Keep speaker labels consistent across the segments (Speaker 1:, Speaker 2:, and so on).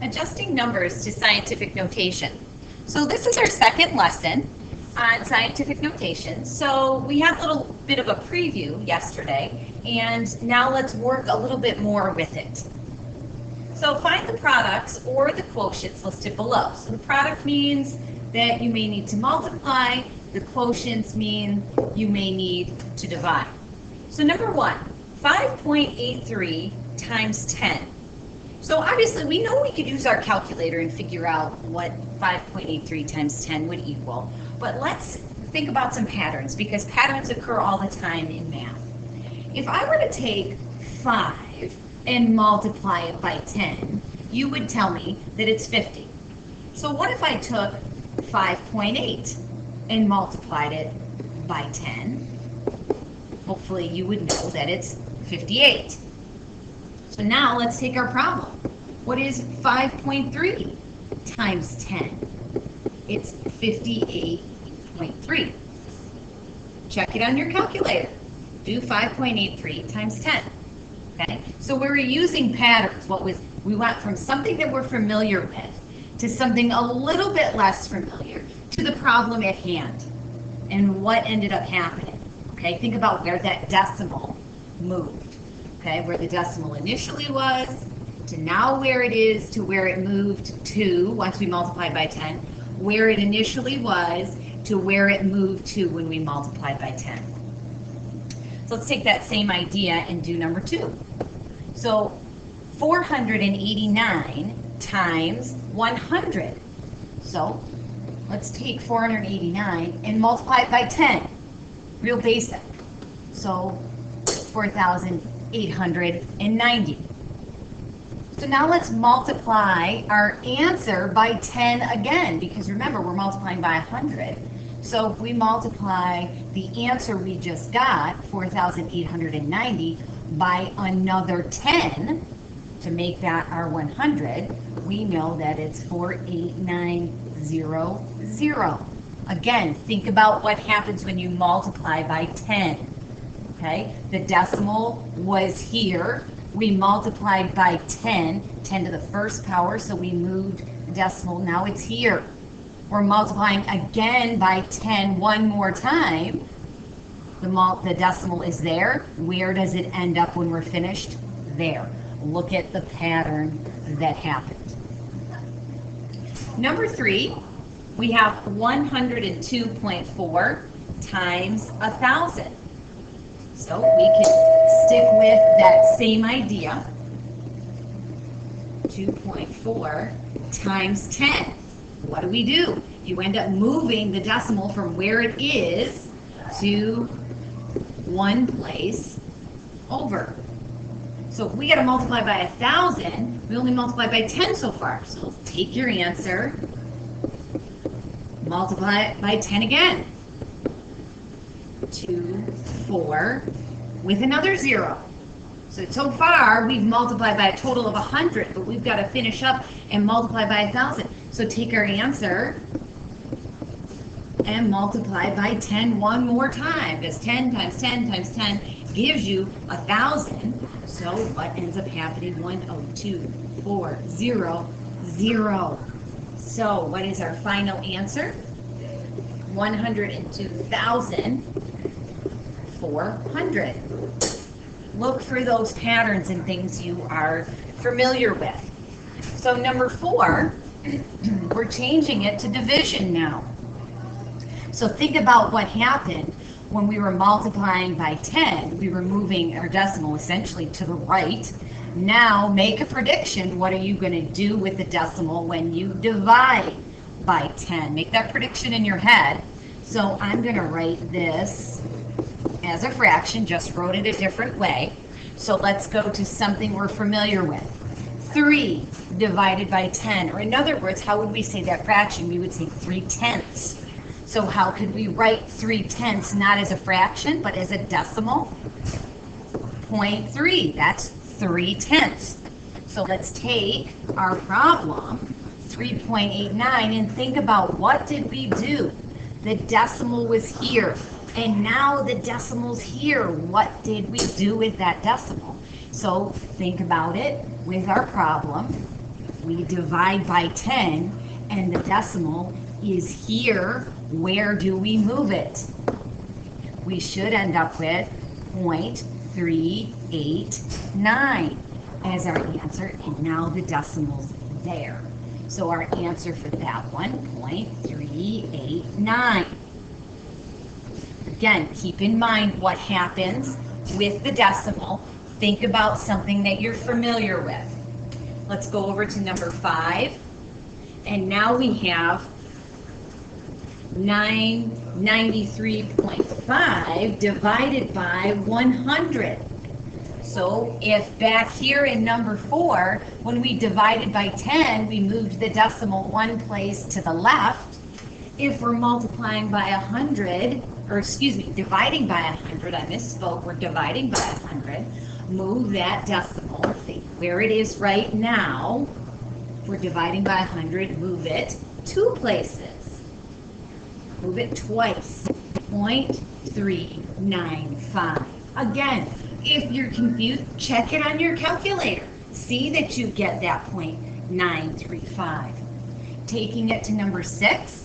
Speaker 1: Adjusting numbers to scientific notation. So this is our second lesson on scientific notation. So we had a little bit of a preview yesterday, and now let's work a little bit more with it. So find the products or the quotients listed below. So the product means that you may need to multiply. The quotients mean you may need to divide. So number one, 5.83 times 10. So obviously we know we could use our calculator and figure out what 5.83 times 10 would equal, but let's think about some patterns because patterns occur all the time in math. If I were to take 5 and multiply it by 10, you would tell me that it's 50. So what if I took 5.8 and multiplied it by 10? Hopefully you would know that it's 58. So now let's take our problem. What is 5.3 times 10? It's 58.3. Check it on your calculator. Do 5.83 times 10. Okay? So we're using patterns. We went from something that we're familiar with to something a little bit less familiar to the problem at hand and what ended up happening. Okay? Think about where that decimal moved. Okay, where the decimal initially was, to now where it is, to where it moved to, once we multiplied by 10, where it initially was, to where it moved to when we multiplied by 10. So let's take that same idea and do number 2. So 489 times 100. So let's take 489 and multiply it by 10. Real basic. So 4,890. So now let's multiply our answer by 10 again, because remember, we're multiplying by 100. So if we multiply the answer we just got, 4,890, by another 10, to make that our 100, we know that it's 48900. Again, think about what happens when you multiply by 10. Okay, the decimal was here. We multiplied by 10, 10 to the first power, so we moved the decimal. Now it's here. We're multiplying again by 10 one more time. The decimal is there. Where does it end up when we're finished? There. Look at the pattern that happened. Number 3, we have 102.4 times 1,000. So we can stick with that same idea. 2.4 times 10. What do? You end up moving the decimal from where it is to one place over. So if we got to multiply by 1,000, we only multiply by 10 so far. So take your answer, multiply it by 10 again. 2, 4, with another 0. So far, we've multiplied by a total of 100, but we've got to finish up and multiply by 1,000. So take our answer and multiply by 10 one more time, because 10 times 10 times 10 gives you 1,000. So what ends up happening? 102,400. So what is our final answer? 102,400. Look for those patterns and things you are familiar with. So number 4, we're changing it to division now. So think about what happened when we were multiplying by 10. We were moving our decimal essentially to the right. Now make a prediction. What are you going to do with the decimal when you divide by 10? Make that prediction in your head. So I'm going to write this as a fraction, just wrote it a different way. So let's go to something we're familiar with. 3 divided by 10, or in other words, how would we say that fraction? We would say 3/10. So how could we write 3/10 not as a fraction, but as a decimal? 0.3, that's 3/10. So let's take our problem, 3.89, and think about what did we do? The decimal was here, and now the decimal's here. What did we do with that decimal? So think about it with our problem. If we divide by 10 and the decimal is here, where do we move it? We should end up with 0.389 as our answer, and now the decimal's there. So our answer for that one, 0.389. Again, keep in mind what happens with the decimal. Think about something that you're familiar with. Let's go over to number 5. And now we have 993.5 divided by 100. So if back here in number 4, when we divided by 10, we moved the decimal one place to the left, if we're multiplying by 100, or excuse me, dividing by 100, I misspoke, we're dividing by 100, move that decimal, where it is right now, we're dividing by 100, move it 2 places. Move it twice, 0.395. Again, if you're confused, check it on your calculator. See that you get that 0.935. Taking it to number 6,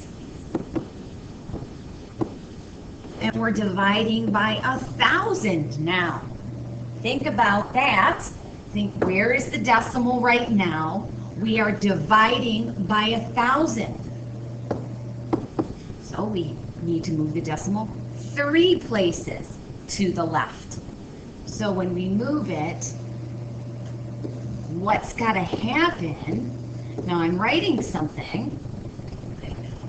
Speaker 1: and we're dividing by 1,000 now. Think about that. Think, where is the decimal right now? We are dividing by 1,000. So we need to move the decimal 3 places to the left. So when we move it, what's got to happen? Now I'm writing something.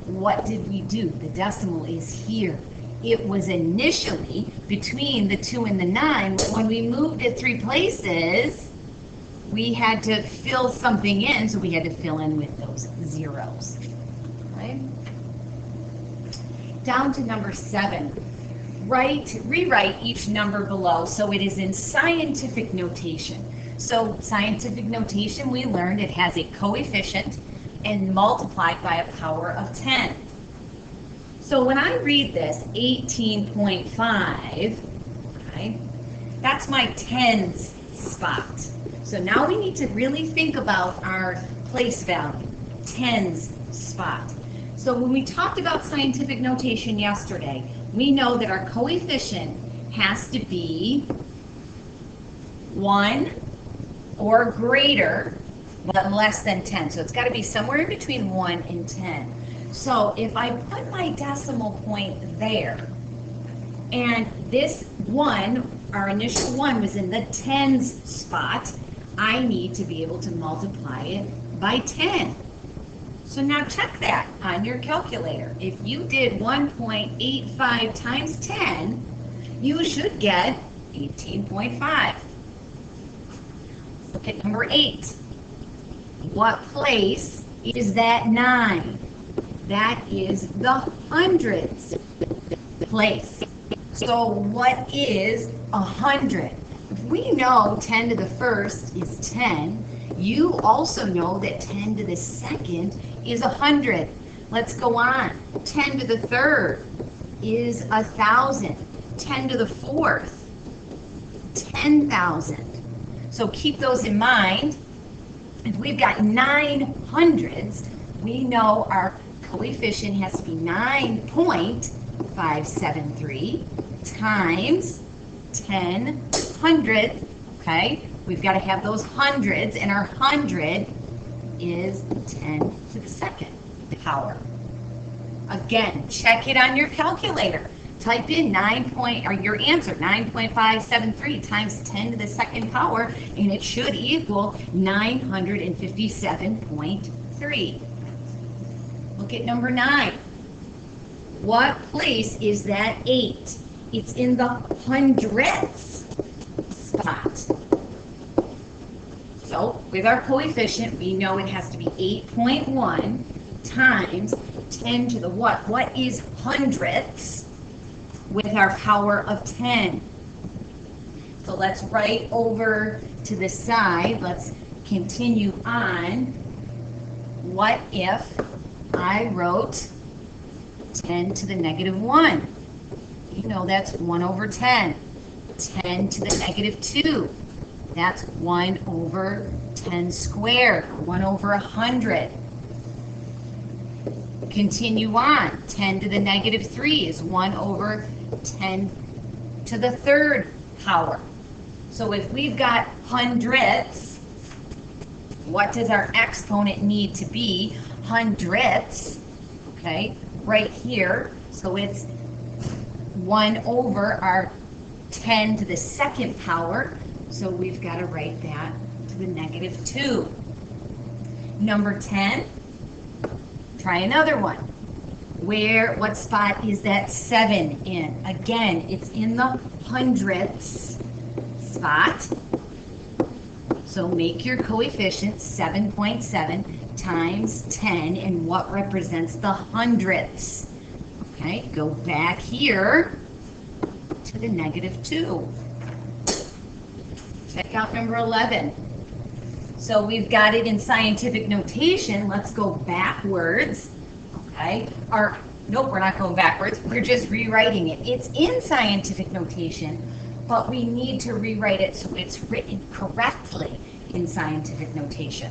Speaker 1: What did we do? The decimal is here. It was initially between the 2 and the 9, but when we moved it 3 places, we had to fill something in, so we had to fill in with those zeros. Right? Down to number 7. Rewrite each number below so it is in scientific notation. So scientific notation, we learned it has a coefficient and multiplied by a power of 10. So when I read this, 18.5, okay, that's my tens spot. So now we need to really think about our place value, tens spot. So when we talked about scientific notation yesterday, we know that our coefficient has to be 1 or greater, but less than 10. So it's got to be somewhere in between 1 and 10. So if I put my decimal point there, and this 1, our initial 1 was in the tens spot, I need to be able to multiply it by 10. So now check that on your calculator. If you did 1.85 times 10, you should get 18.5. Look at number 8. What place is that 9? That is the hundredths place. So what is 100? If we know 10 to the first is 10, you also know that 10 to the second is 100. Let's go on. 10 to the third is 1,000. 10 to the fourth, 10,000. So keep those in mind. If we've got 9 hundredths, we know our coefficient has to be 9.573 times 10 hundredths. Okay, we've got to have those hundreds, and our 100 is 10 to the second power. Again, check it on your calculator. Type in your answer, 9.573 times 10 to the second power, and it should equal 957.3. Look at number 9. What place is that 8? It's in the hundredths spot. So with our coefficient, we know it has to be 8.1 times 10 to the what? What is hundredths with our power of 10? So let's write over to the side. Let's continue on. What if I wrote 10 to the negative 1? You know that's 1 over 10. 10 to the negative 2. That's 1 over 10 squared, 1 over 100. Continue on. 10 to the negative 3 is 1 over 10 to the third power. So if we've got hundredths, what does our exponent need to be? Hundredths, okay, right here. So it's 1 over our 10 to the second power. So we've got to write that to the negative 2. Number 10, try another one. What spot is that 7 in? Again, it's in the hundredths spot. So make your coefficient 7.7 times 10, and what represents the hundredths? Okay, go back here to the negative 2. Check out number 11. So we've got it in scientific notation. Let's go backwards. Okay, nope, we're not going backwards. We're just rewriting it. It's in scientific notation, but we need to rewrite it so it's written correctly in scientific notation.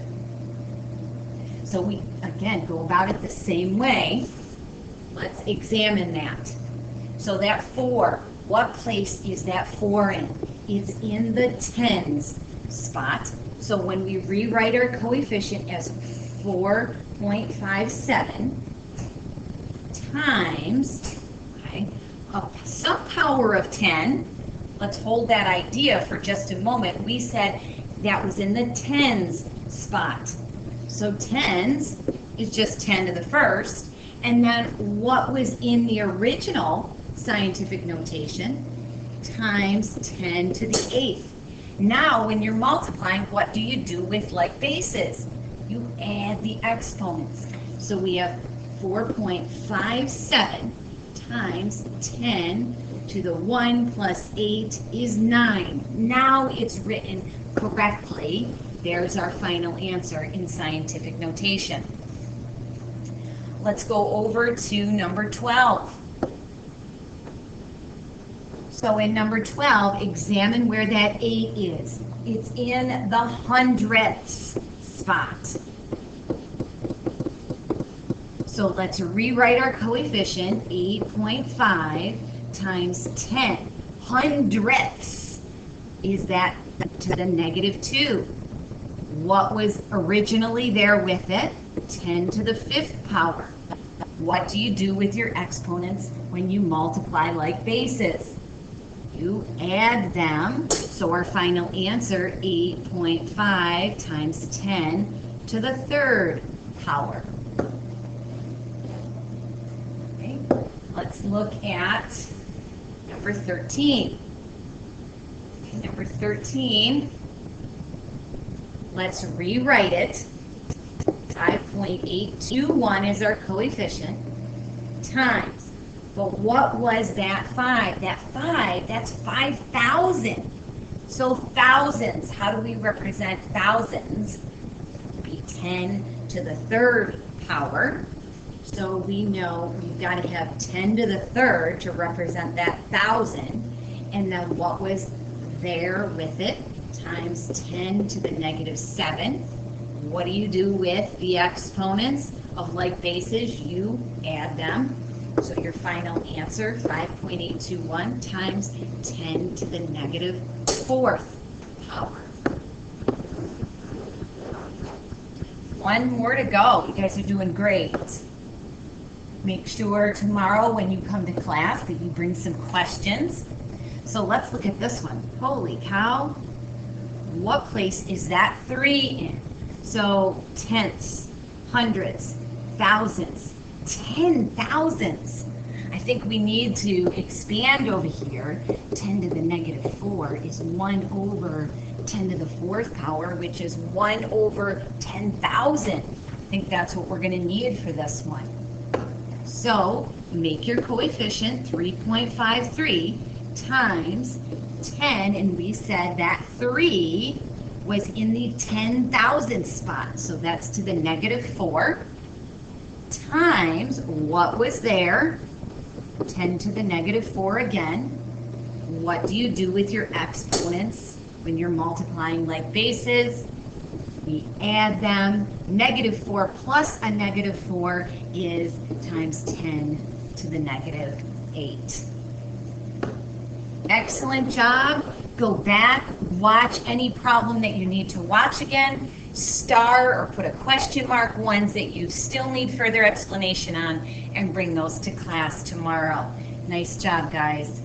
Speaker 1: So we, again, go about it the same way. Let's examine that. So that 4, what place is that 4 in? It's in the tens spot. So when we rewrite our coefficient as 4.57 times, okay, some power of 10, let's hold that idea for just a moment. We said that was in the tens spot. So tens is just 10 to the first. And then what was in the original scientific notation? Times 10 to the 8th. Now, when you're multiplying, what do you do with like bases? You add the exponents. So we have 4.57 times 10 to the 1 plus 8 is 9. Now it's written correctly. There's our final answer in scientific notation. Let's go over to number 12. So in number 12, examine where that 8 is. It's in the hundredths spot. So let's rewrite our coefficient, 8.5 times 10. Hundredths is that to the negative 2. What was originally there with it? 10 to the 5th power. What do you do with your exponents when you multiply like bases? You add them. So our final answer, 8.5 times 10 to the 3rd power. Okay, let's look at number 13. Okay, number 13, let's rewrite it. 5.821 is our coefficient times. But what was that 5? That 5, that's 5,000. So thousands, how do we represent thousands? It'd be 10 to the 3rd power. So we know we've got to have 10 to the 3rd to represent that 1,000. And then what was there with it? Times 10 to the negative 7. What do you do with the exponents of like bases? You add them. So your final answer, 5.821 times 10 to the negative 4th power. One more to go. You guys are doing great. Make sure tomorrow when you come to class that you bring some questions. So let's look at this one. Holy cow. What place is that 3 in? So tenths, hundreds, thousands, 10,000s. I think we need to expand over here. 10 to the negative 4 is 1 over 10 to the 4th power, which is 1 over 10,000. I think that's what we're going to need for this one. So make your coefficient 3.53 times 10, and we said that 3 was in the 10,000 spot, so that's to the negative 4, times what was there, 10 to the negative 4 again. What do you do with your exponents when you're multiplying like bases, we add them. -4 plus a -4 is times 10 to the -8. Excellent job. Go back, watch any problem that you need to watch again, star or put a question mark ones that you still need further explanation on, and bring those to class tomorrow. Nice job, guys.